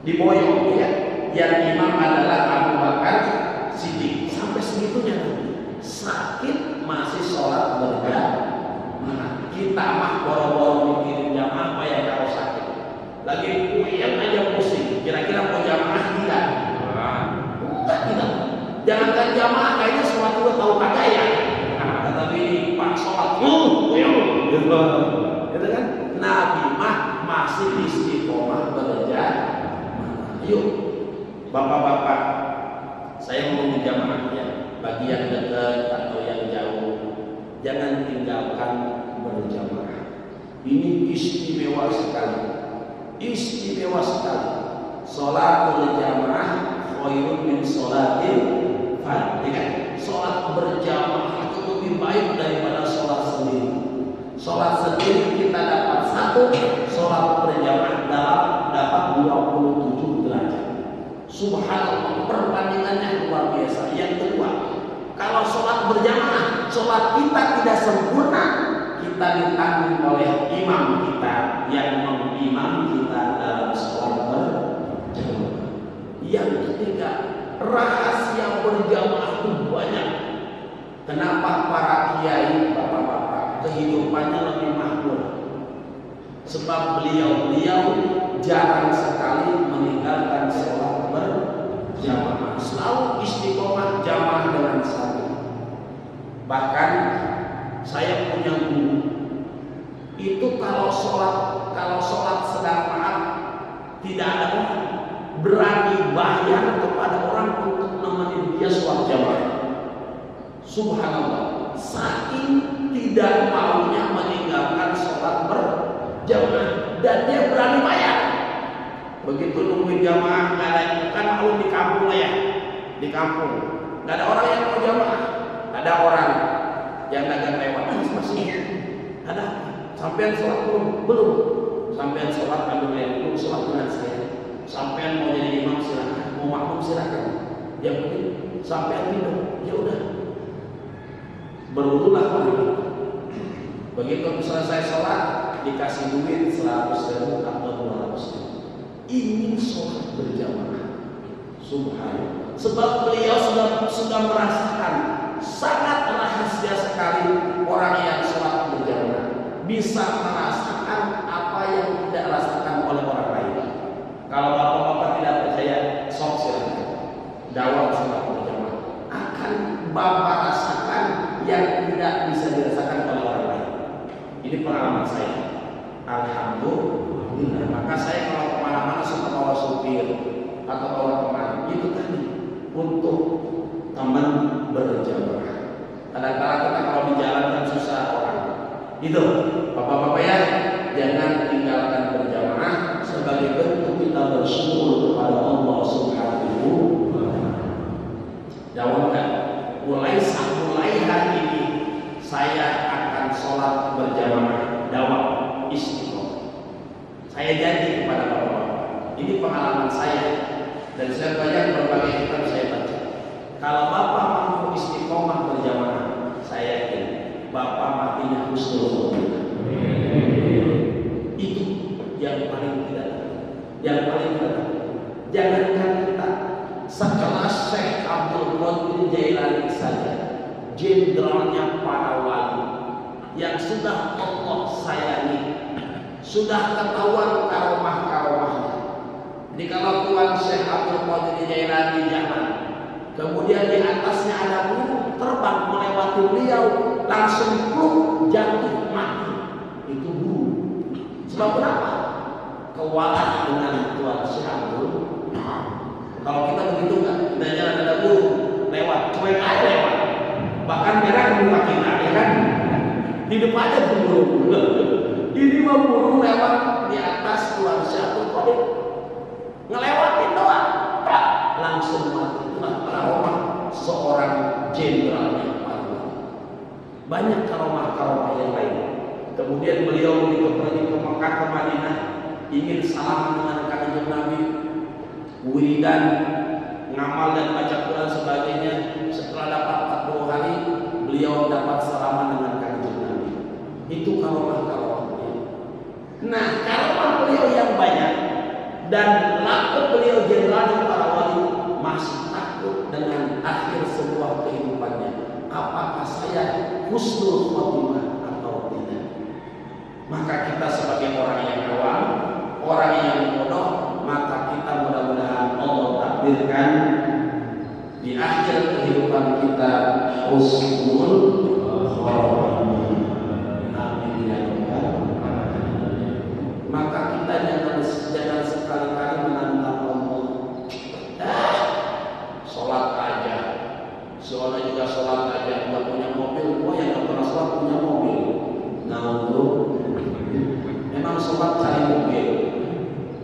diboyong ya. Yang imam adalah Abu Bakar Siddiq. Sampai segitunya sakit masih sholat berjamaah. Kita mah boro-boro mikirin jamaah apa yang kalau sakit. Lagi puyeng aja pusing. Kira-kira mau jamaah tidak? Enggak tidak. Jangankan jamaah kayaknya sholat juga tahu kagak ya. Tapi ini pak sholat gitu kan. Nabi mah masih istiqomah berjamaah. Yuk bapak-bapak, saya ngomong jamaah ya. Bagi yang dekat atau yang jauh, jangan tinggalkan berjamaah. Ini istimewa sekali. Istimewa sekali. Sholatul jamaah khairun min sholatil fardh. Sholat berjamaah itu lebih baik daripada sholat sendiri. Sholat sendiri kita dapat 1, sholat berjamaah dapat 27 derajat. Subhanallah, perbandingannya luar biasa. Yang kedua, kalau sholat berjamaah, sholat kita tidak sempurna, kita ditanggung oleh imam kita yang mengimam kita dalam sholat berjamaah. Yang ketiga, rahasia berjamaah itu banyak. Kenapa para kiai, bapak-bapak, kehidupannya lebih makmur? Sebab beliau jarang sekali meninggalkan sholat berjamaah. Selalu istiqomah jamaah dengan satu. Bahkan saya punya guru. Itu kalau sholat sedang maaf tidak ada orang berani bayar kepada orang untuk nemenin dia sholat jamaah. Subhanallah, saking tidak maunya meninggalkan sholat berjamaah dan dia berani bayar. Begitu nungguin jamaah nggak ada, kan malu di kampung lah ya, di kampung nggak ada orang yang mau jamaah. Ada orang yang dagang lewat, masih ada. Sampean sholat belum? Sampean sholat ambil air belum? Sholat dengan saya. Sampean mau jadi imam silakan, mau makmum silakan. Yang penting sampean minum, ya udah. Berutulah orang. Begitu selesai sholat dikasih duit 100.000 atau 200.000. Ingin sholat berjamaah. Subhanallah. Sebab beliau sudah merasakan sangat rahasia sekali orang yang sholat berjamaah bisa merasakan apa yang tidak rasakan oleh orang lain. Kalau bapak-bapak tidak percaya, sok silakan jawab sholat berjamaah. Akan bapak rasakan yang tidak bisa dirasakan oleh orang lain. Ini pengalaman saya. Alhamdulillah. Maka saya kalau kemana-mana suka bawa supir atau bawa teman, itu tadi untuk teman berjamaah. Kadang-kadang kita kalau di jalan kan susah orang. Itu, bapak-bapak ya, jangan tinggalkan berjamaah sebagai bentuk kita bersyukur kepada Allah Subhanahu wa Ta'ala. Jawabkan, mulai hari ini saya akan sholat berjamaah dawam istiqomah. Saya janji kepada bapak-bapak, ini pengalaman saya dan saya banyak berbagai kitab saya baca. Kalau bapak mampu istiqomah berjamaah, saya yakin bapak matinya husnul khotimah. Itu yang paling tidak, jangankan kita sekelas Syekh Abdul Qadir Jailani saja, jenderalnya para wali yang sudah Allah sayangi, sudah ketahuan karomah-karomahnya. Jadi kalau Tuan Syekh Abdul Qadir Jailani jangan, kemudian di atasnya ada burung terbang melewati beliau, langsung pluk jatuh mati. Itu burung. Sebab kenapa? Kewalan dengan Tuan Syekh Abdul. Kalau kita begitu kan, kita jalan ada burung lewat, cuek aja lewat. Bahkan merah muka kita, ya kan? Hidup aja burung. Ini mah burung lewat di atas Tuan Syekh Abdul Qadir, ngelewatin doang, langsung mati. Itulah karomah seorang jenderalnya Allah. Banyak karomah-karomah yang lain. Kemudian beliau pergi ke Mekah, ke Madinah, ingin salam dengan kanjeng Nabi, wiridan, ngamal dan baca Quran sebagainya. Setelah dapat 40 hari, beliau dapat salaman dengan kanjeng Nabi. Itu karomah-karomah beliau. Nah, karomah beliau yang banyak dan laku husnul khotimah atau tidak. Maka kita sebagai orang yang awam, orang yang bodoh, maka kita mudah-mudahan Allah takdirkan di akhir kehidupan kita husnul khotimah. Amin ya rabbal alamin. Maka kita jangan sekali-kali menantang Allah. Sholat aja, soalnya juga sholat aja, nggak punya mobil, gua yang nggak pernah sholat punya mobil. Nah untuk memang sholat cari mobil.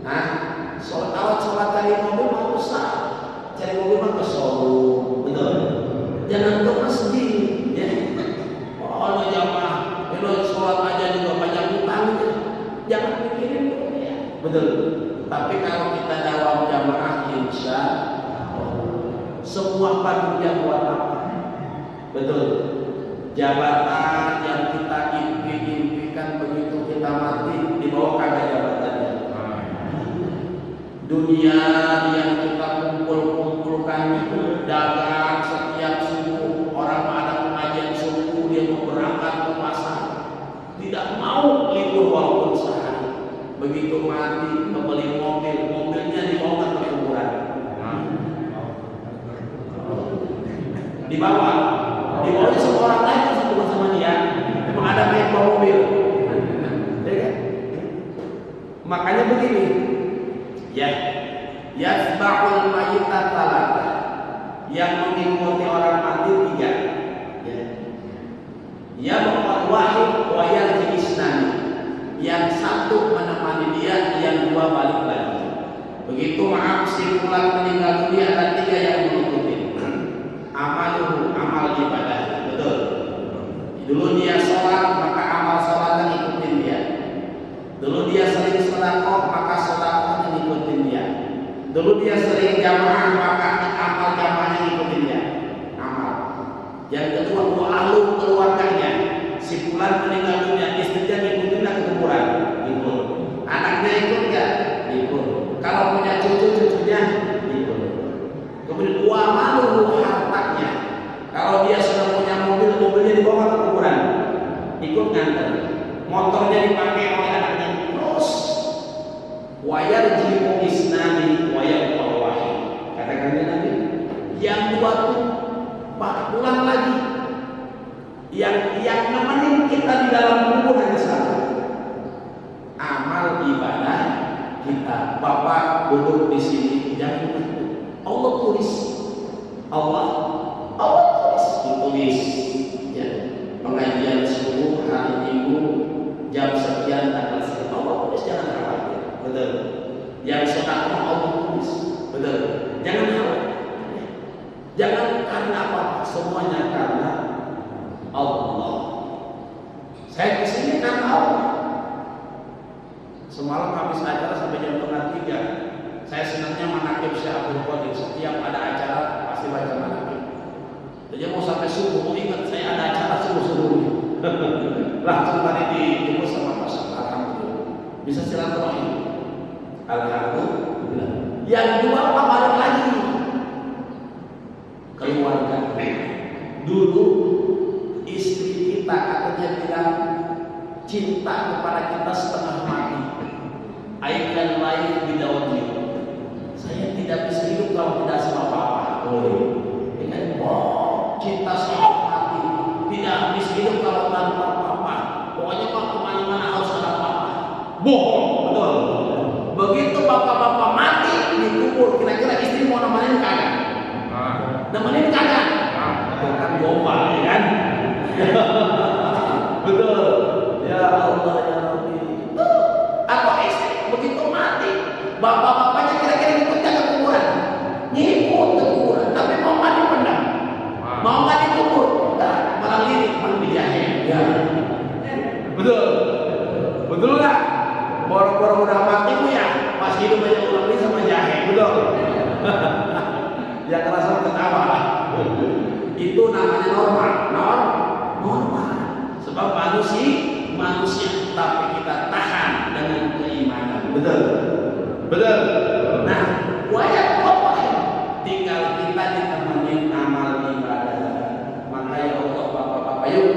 Nah, sholat cari mobil mah usah, cari mobil mah ke showroom, betul. Jangan ke masjid, ya. Oh, jamaah, kalau sholat aja juga banyak utang, jangan pikirin itu, ya. Betul. Tapi kalau kita dalam jamaah, insya semua panitia buat apa? Betul. Jabatan yang kita impikan begitu kita mati dibawa kagak jabatannya. Dunia yang kita kumpulkan dagang setiap subuh, orang ada pengajian subuh dia mau berangkat ke pasar, tidak mau libur walaupun sehari. Begitu mati kembali mobilnya dibawa ke kuburan. Dibawa semua orang lain satu sama dia. Memang ada yang bawa mobil, ya kan? Makanya begini, ya, yasba'ul mayyita talata, yang mengikuti orang mati tiga, ya bukan wahid wa yarji isnani, yang satu menemani dia, yang dua balik lagi. Begitu maaf simpulan meninggal dunia ada tiga yang mengikuti. Amaluhu, amal ibadah, betul. Dulu dia sholat, maka amal sholatnya ikutin dia. Dulu dia sering sedekah, maka sedekahnya ikutin dia. Dulu dia sering jamaah, maka amal jamaahnya ikutin dia. Amal. Yang kedua, mu'alu keluarganya. Si fulan meninggal dunia, istrinya ngikutin ke kuburan, ikut. Anaknya ikut enggak? Ikut. Kalau punya cucu-cucunya, ikut. Kemudian wa'amaluhu, hartanya. Kalau dia sudah punya mobil, mobilnya dibawa ke kuburan, ikut nganter. Motornya dipakai oleh anaknya terus. Wayarji'u isnani wayabqa wahid. Katakan Nabi, yang dua tuh pulang lagi. Yang nemenin kita di dalam kubur hanya satu. Amal ibadah kita. Bapak duduk di sini, jangan lupa. Allah tulis, Allah tulis, ya, pengajian subuh hari Minggu jam sekian tanggal sekian. Allah tulis, jangan khawatir, betul. Yang sedekah Allah tulis, betul. Jangan khawatir, jangan karena apa? Semuanya karena Allah. Saya kesini karena Allah. Semalam habis acara sampai jam 2:30. Saya senangnya manakib Syekh Abdul Qadir. Setiap ada acara pasti baca manakib. Jadi mau sampai subuh, mau ingat saya ada acara subuh-subuhnya. Langsung tadi dijemput sama Pak Ustaz. Alhamdulillah. Bisa silaturahim. Alhamdulillah. Yang dua apa balik lagi? Keluarga. Dulu istri kita katanya bilang cinta kepada kita setengah mati. Aikan lain bidawati. Saya tidak bisa hidup kalau tidak sama papa. Dengan cinta sama mati. Tidak bisa hidup kalau tanpa papa. Pokoknya pak kemana-mana harus ada papa. Bohong, betul. Begitu bapak-bapak mati dikubur, kira-kira istri mau nemenin kagak? Nemenin kagak? Bukan gombal, ya kan? Betul. Ya Allah ya Rabbi. Atau istri begitu mati, bapak-bapaknya kira-kira ngikutnya ke kuburan? Ngikut ke kuburan, tapi mau nggak dipendam? Mau nggak dikubur? Enggak, malah lirik, malah dijahe. Ya. Betul. Betul nggak? Boro-boro udah mati bu ya, pas hidup aja ulang ini sama jahe. Betul. Ya kerasa ketawa. Itu namanya normal. Normal. Sebab manusia, tapi kita tahan dengan keimanan. Betul. Nah, wajah apa? Tinggal kita ditemenin amal ibadah. Maka ya Allah, bapak-bapak, yuk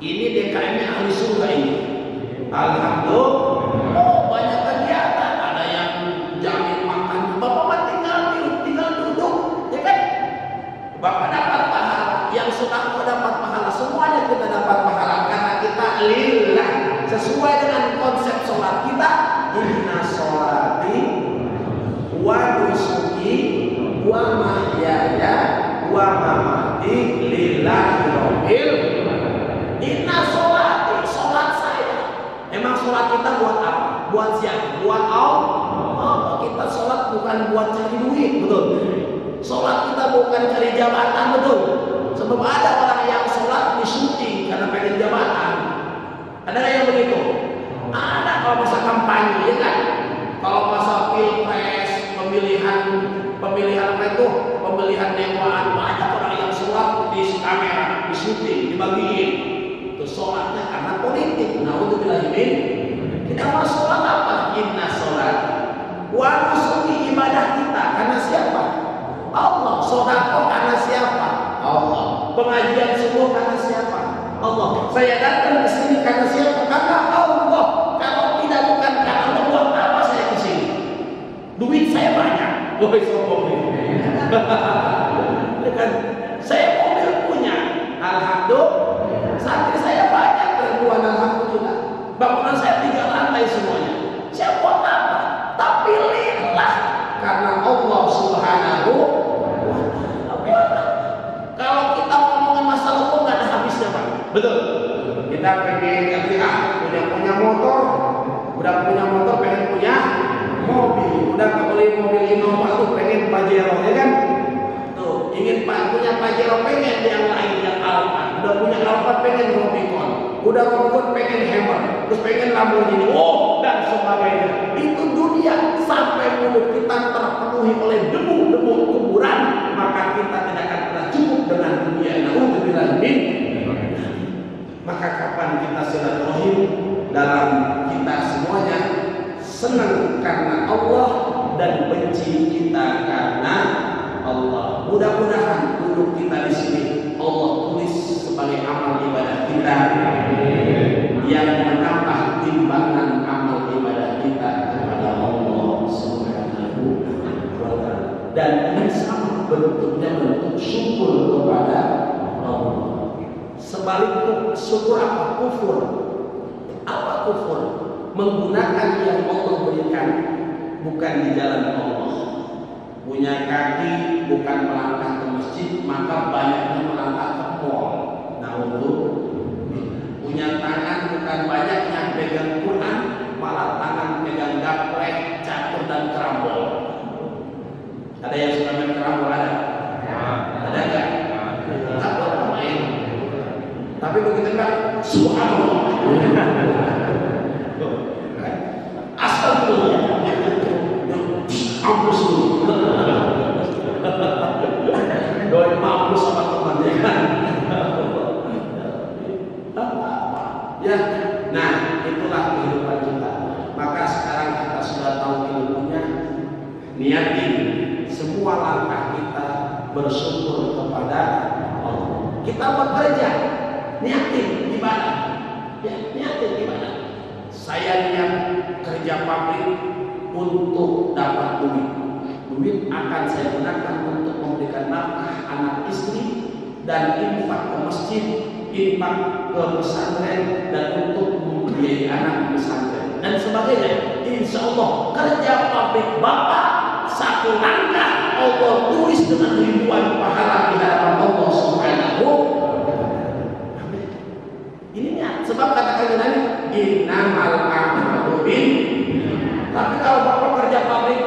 Ini DKM-nya ahli surga ini. Alhamdulillah. Oh, banyak kegiatan. Ada yang jamin makan. Bapak mah tinggal duduk, ya kan? Bapak dapat pahala. Yang sudah dapat pahala. Semuanya kita dapat pahala karena kita lillah. Sesuai dengan konsep sholat kita. Inna sholati wa nusuki wa mahyaya wa mamati lillahi rabbil. Inna sholati, sholat saya. Emang sholat kita buat apa? Buat siapa? Buat Allah. Kita sholat bukan buat cari duit, betul. Sholat kita bukan cari jabatan, betul. Sebab ada orang yang sholat disyuting karena pengen jabatan. Ada yang begitu? Ada kalau masa kampanye, ya kan? Kalau masa pilpres, pemilihan apa itu? Pemilihan dewan, banyak orang yang sholat di kamera, di syuting, dibagiin. Itu sholatnya karena politik. Nah, untuk bilahimin, kita mau sholat apa? Inna sholat. Wa nusuki, ibadah kita karena siapa? Allah. Sedekah karena siapa? Allah. Pengajian semua karena siapa? Allah. Saya datang ke sini karena siapa? Karena Allah. Kalau tidak bukan karena Allah, buat apa saya ke sini? Duit saya banyak. Woi, sombong. Kan saya mobil punya. Alhamdulillah. Santri saya banyak ribuan, alhamdulillah. Bangunan saya 3 lantai semuanya. Saya buat apa? Tapi lillah karena Allah Subhanahu wa ta'ala. Kalau kita ngomongin masalah Allah nggak ada habisnya, Pak. Betul. Kita pengen punya motor, udah punya motor pengen punya mobil, udah beli mobil Innova tuh pengen Pajero, ya kan? Tuh ingin punya Pajero, pengen yang lain yang Alphard, udah punya Alphard pengen Rubicon, udah Rubicon pengen Hammer, terus pengen Lamborghini, dan sebagainya. Itu dunia sampai mulut kita terpenuhi oleh debu-debu kuburan, maka kita tidak akan pernah cukup dengan dunia. Nauzubillah min. Maka kapan kita silaturahim dalam kita semuanya senang karena Allah dan benci kita karena Allah. Mudah-mudahan duduk kita di sini Allah tulis sebagai amal ibadah kita yang menambah timbangan amal ibadah kita kepada Allah Subhanahu wa ta'ala. Dan ini sama bentuknya bentuk syukur kepada Allah. Sebaliknya syukur apa? Kufur. Apa kufur? Menggunakan yang Allah berikan bukan di jalan Allah. Punya kaki bukan melangkah ke masjid, maka banyaknya melangkah ke mall. Nah, untuk punya tangan bukan banyaknya pegang Quran, malah tangan pegang gaplek, catur dan kerambol. Ada yang suka main kerambol? Ada? Ada nggak? Apa main? Tapi begitu kan, subhanallah. Astagfirullah. Mampus dulu. Doain mampus sama temannya kan. Ya, nah itulah kehidupan kita. Maka sekarang kita sudah tahu ilmunya. Niatin semua langkah kita bersyukur kepada Allah. Kita bekerja, niatin ibadah. Ya, niatin ibadah. Saya niat kerja pabrik untuk dapat duit. Duit akan saya gunakan untuk memberikan nafkah anak istri dan infak ke masjid, infak ke pesantren dan untuk membiayai anak pesantren dan sebagainya. Insya Allah kerja pabrik Bapak satu langkah Allah tulis dengan ribuan pahala di hadapan Allah Subhanahu. Ini niat. Sebab kata Nabi, innamal a'malu binniyat. Tapi kalau Bapak kerja pabrik,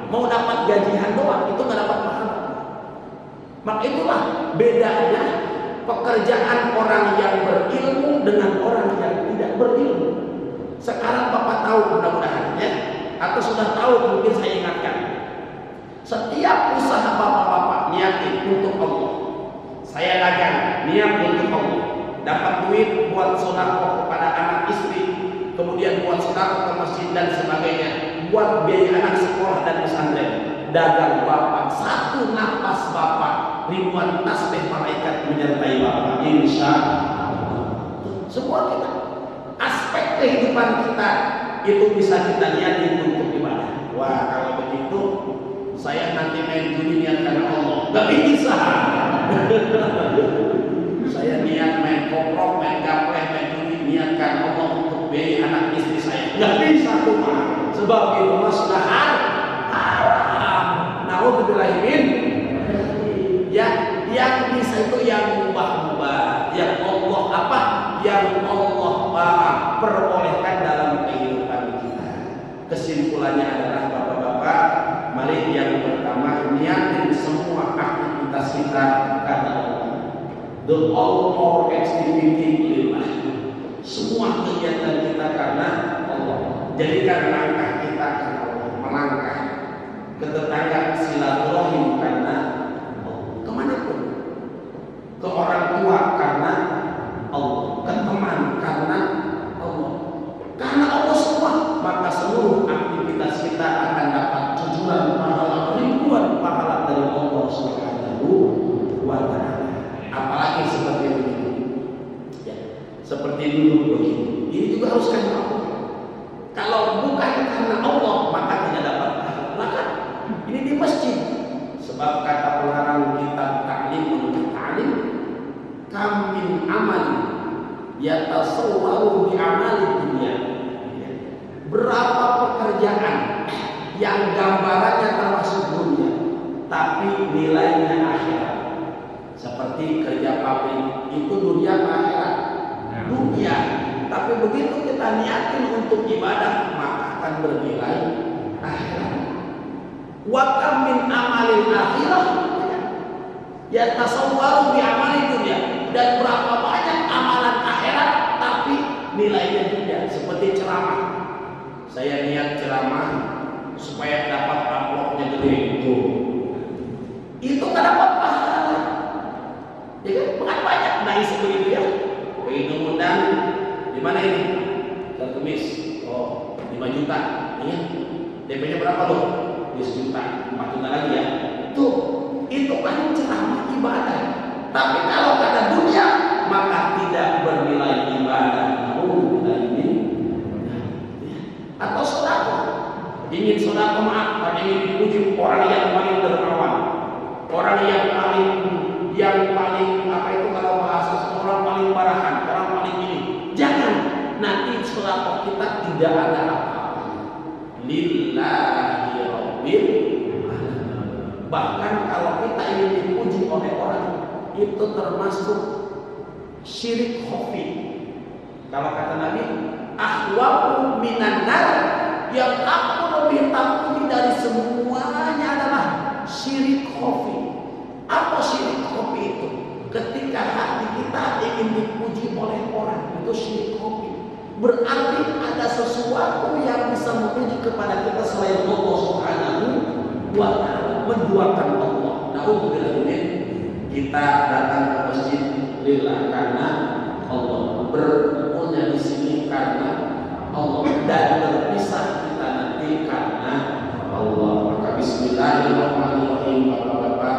mau dapat gajian doang, itu nggak dapat pahala. Maka itulah bedanya pekerjaan orang yang berilmu dengan orang yang tidak berilmu. Sekarang Bapak tahu mudah-mudahan ya, atau sudah tahu mungkin saya ingatkan. Setiap usaha Bapak-bapak niatin untuk Allah. Saya dagang, niat untuk Allah. Dapat duit buat sedekah kepada anak istri, kemudian buat sedekah ke masjid dan sebagainya, buat biaya anak sekolah dan pesantren. Dagang Bapak, satu nafas Bapak, ribuan tasbih malaikat menyertai Bapak. Insya Allah. Semua kita, aspek kehidupan kita itu bisa kita lihat untuk ibadah. Wah, kalau begitu saya nanti main judi niat karena Allah, nggak bisa. Saya niat main koprok, main gapleh, main judi niat karena Allah untuk biaya anak istri saya, nggak bisa tuh Pak. Sebab itu mah sudah haram. Naudzubillahimin. Ya, yang bisa itu yang mubah-mubah, yang Allah apa? Yang Allah perolehkan dalam kehidupan kita. Kesimpulannya adalah bapak-bapak, mari yang pertama niatin semua aktivitas kita karena Allah. The all more activity lillah. Semua kegiatan kita karena Allah. Jadikan langkah kita karena Allah, melangkah ke tetangga silaturahim karena Allah. Kemanapun, ke orang tua karena Allah, ke teman karena Allah. Karena Allah semua, maka seluruh aktivitas kita akan dapat cucuran pahala, ribuan pahala dari Allah Subhanahu wa Ta'ala. Apalagi seperti ini, ya, seperti dulu begini. Ini juga harus karena Allah. Kalau bukan karena Allah, maka tidak dapat pahala. Maka ini di masjid. Sebab kata pengarang kitab Ta'limul Ta'lim, kam min amali yatasawwaru bi amali dunia. Berapa pekerjaan yang gambarannya termasuk dunia, tapi nilainya akhirat. Seperti kerja pabrik itu dunia akhirat. Dunia, tapi begitu kita niatin untuk ibadah, maka akan bernilai akhirat. Wa kam min amalin akhirah yatasawwaru bi amali dunia. Dan berapa banyak amalan akhirat tapi nilainya dunia. Seperti ceramah, saya niat ceramah supaya dapat amplopnya gede itu nggak dapat pahala, ya kan? Bukan banyak naik seperti itu ya. Ini undang di mana ini? Tertulis, oh 5 juta, ini DP-nya berapa loh? 10 juta, 4 juta lagi ya. Tuh, itu kan ceramah ibadah. Tapi kalau kata dunia, maka tidak bernilai ibadah. Atau sedekah, ingin sedekah maaf, karena ingin dipuji orang yang paling dermawan, orang yang paling apa itu kalau bahasa orang paling parahan, orang paling ini. Jangan nanti sedekah kita tidak ada apa-apa. Lillahi rabbil alamin. Bahkan kalau kita ingin dipuji oleh orang, itu termasuk syirik khafi. Kalau kata Nabi, ahwaku minan nar, yang aku lebih takuti dari semuanya adalah syirik khafi. Apa syirik khafi itu? Ketika hati kita ingin dipuji oleh orang, itu syirik khafi. Berarti ada sesuatu yang bisa memuji kepada kita selain Allah Subhanahu wa Ta'ala, menduakan Allah. Naudzubillah, kita datang ke masjid lillah karena Allah, berkumpulnya di sini karena Allah, dan berpisah kita nanti karena Allah. Maka bismillahirrahmanirrahim, bapak-bapak,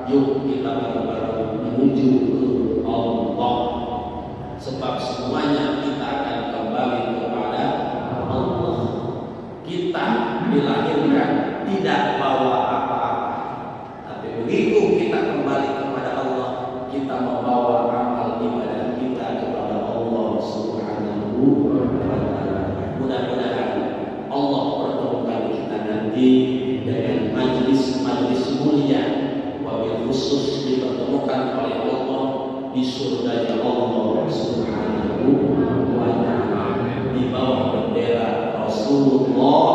yuk kita baru-baru menuju ke Allah. Sebab semuanya kita akan kembali kepada Allah. Kita dilahirkan tidak bawa apa-apa, tapi begitu kita kembali kepada Allah, kita membawa amal ibadah kita kepada Allah Subhanahu wa Ta'ala. Mudah-mudahan Allah pertemukan kita nanti dengan majlis-majlis mulia, wabil khusus dipertemukan oleh Allah di surganya Allah Subhanahu wa Ta'ala di bawah bendera Rasulullah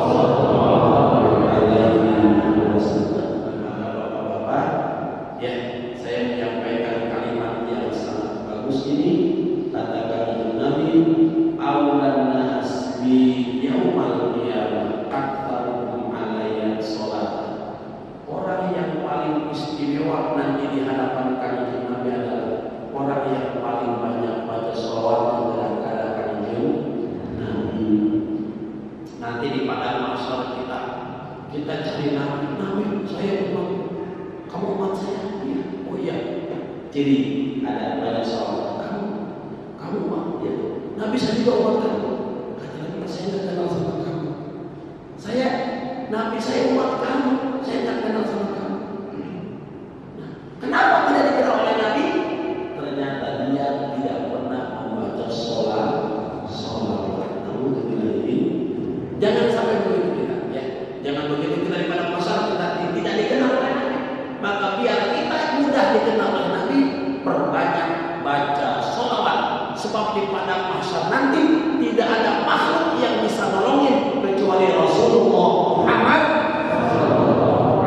sallallahu alaihi wasallam. Bapak-bapak, ya, saya menyampaikan kalimat yang sangat bagus ini. Katakan Nabi, awlan nas bi yaumal qiyamah aktsarun alayya salat. Orang yang paling istimewa nanti di hadapan Kanjeng Nabi adalah orang yang paling banyak baca sholawat kepada Kanjeng Nabi. Nanti di padang mahsyar kita cari Nabi, saya umat, kamu umat saya, ya. Oh iya. Jadi ada banyak sholawat, kamu umat juga umat kamu. Kata Nabi, saya nggak kenal sama kamu. Nabi saya umat kamu, saya nggak kenal sama kamu. Nah, kenapa tidak dikenal oleh Nabi? Ternyata dia tidak pernah membaca sholat. Jangan sampai begitu kita, ya. Jangan begitu kita di padang pasar kita tidak dikenal oleh Nabi. Maka biar kita mudah dikenal oleh Nabi, perbanyak baca sholawat. Sebab di padang mahsyar nanti tidak ada makhluk yang bisa nolongin kecuali Rasulullah Muhammad SAW.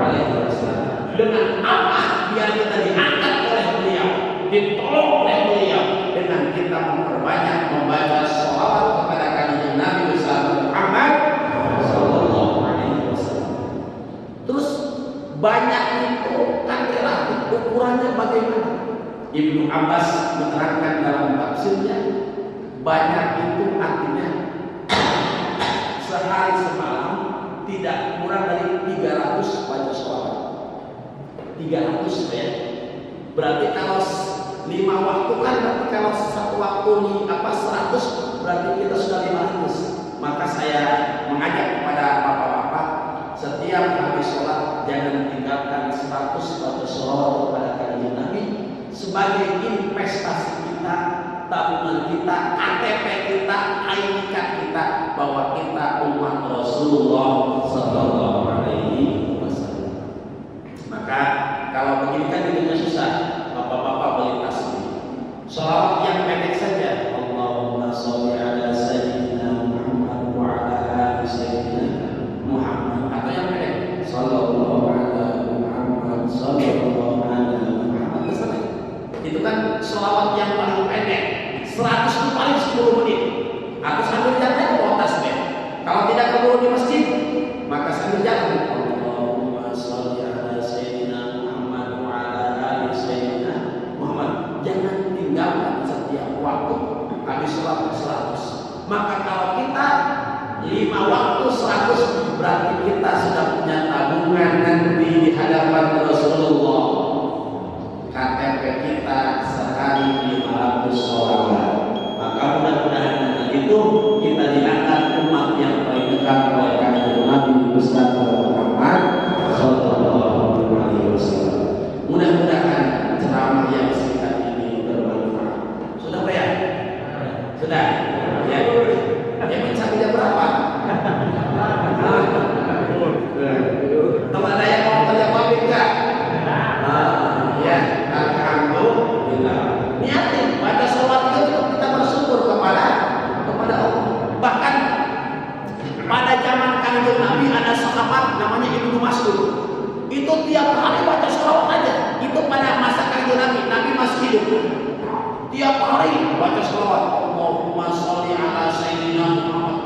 Dengan apa biar kita diangkat oleh beliau, ditolong oleh beliau, dengan kita memperbanyak membaca sholawat kepada kanjeng Nabi besar Muhammad SAW. Terus banyak itu kan relatif, ukurannya bagaimana? Ibnu Abbas menerangkan dalam tafsirnya, banyak itu artinya sehari semalam tidak kurang dari 300 baca sholawat. 300 ya. Berarti kalau 5 waktu kan, berarti kalau satu waktu 100, berarti kita sudah 500. Maka saya mengajak kepada bapak-bapak, setiap habis sholat jangan tinggalkan 100 baca sholawat kepada kanjeng Nabi sebagai investasi kita, tabungan kita, KTP kita, ID card kita bahwa kita umat Rasulullah Sallallahu Alaihi Wasallam. Maka kalau begini kan hidupnya susah, bapak-bapak beli tasbih. Sholawat yang pendek saja. Allahumma sholli ala sayyidina Muhammad wa ala ali sayyidina Muhammad. Atau yang pendek, sallallahu ala Muhammad, sallallahu ala Muhammad. Itu kan sholawat yang paling pendek. 100 itu paling 10 menit. Aku sambil jalan bawa tasbih. Kalau tidak keburu di masjid, maka sambil jalan. Allahumma sholli ala sayyidina Muhammad wa ala ali sayyidina Muhammad. Jangan tinggalkan setiap waktu habis sholat 100. Maka kalau kita 5 waktu 100, berarti kita sudah punya tabungan nanti di hadapan Rasulullah. KTP kita sehari 500 sholawat. Maka mudah-mudahan dengan itu kita diangkat umat yang paling dekat oleh kanjeng Nabi besar Muhammad Sallallahu Alaihi Wasallam. Mudah-mudahan ceramah yang singkat ini bermanfaat. Sudah Pak ya? Sudah. Ya. Yang mencapai jam berapa? Teman ada yang mau kerja pabrik enggak? Ya. Niatin baca sholat itu untuk kita bersyukur kepada Allah. Bahkan pada zaman kanjeng Nabi ada sahabat namanya Ibnu Mas'ud. Itu tiap hari baca sholawat aja. Itu pada masa kanjeng Nabi masih hidup. Tiap hari baca sholawat. Allahumma sholli ala sayyidina Muhammad